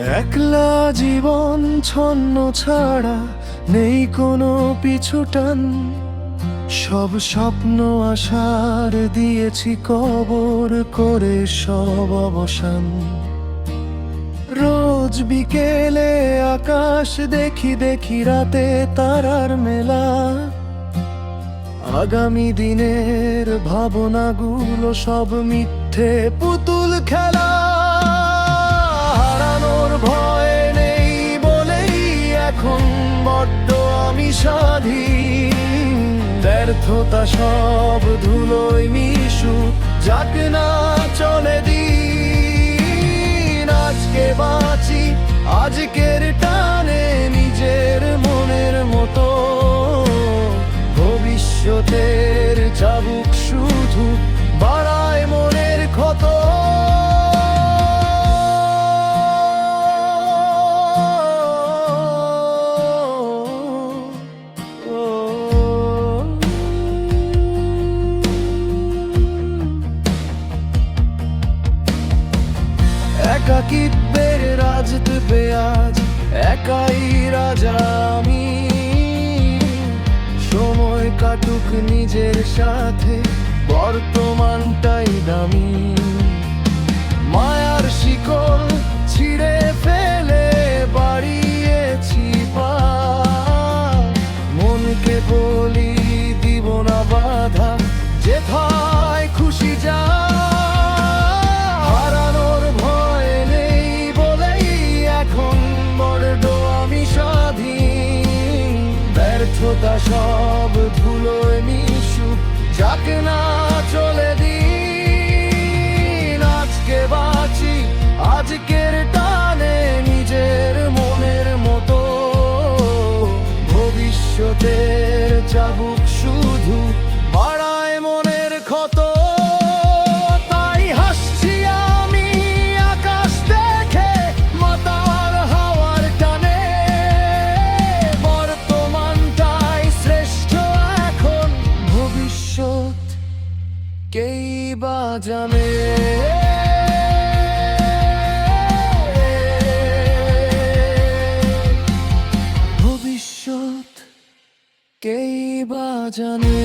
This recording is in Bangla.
একলা জীবন ছন্ন ছাড়া নেই কোনো পিছুটান। সব স্বপ্ন আশার দিয়েছি কবর করে সব অবসান। রোজ বিকেলে আকাশ দেখি দেখি রাতে তারার মেলা। আগামী দিনের ভাবনাগুলো সব মিথ্যে পুতুল খেলা। হারানোর ভয় নেই বলেই এখন বড্ড আমি স্বাধীন। ব্যর্থতা সব ধুলোয় মিশুক, যাক না চলে দিন। আজকে বাঁচি আজকের টানে নিজের মনের মতো। ভবিষ্যতের চাবুক শুধু বাড়ায় মনের ক্ষত। একাকিত্বের রাজত্বে আজ একাই রাজা আমি। সময় কাটুক নিজের সাথে, বর্তমানটাই দামি। মায়ার শিকল ছিঁড়ে ফেলে বাড়িয়েছি পা। মনকে বলি দিব না বাধা, যেথায় খুশি যা। হারানোর ভয় নেই বলেই এখন বড্ড আমি স্বাধীন। ব্যর্থতা সব ধুলোয় মিশুক, যাক না চলে দিন। আজকে বাঁচি আজকের টানে নিজের মনের মতো। ভবিষ্যতের চাবুক শুধু বাড়ায় মনের ক্ষত। তাই হাসছি আমি আকাশ দেখে মাতার হাওয়ার টানে। বর্তমানটাই শ্রেষ্ঠ এখন, ভবিষ্যৎ কেই বা জানে। ভবিষ্যৎ কেই বা জানে।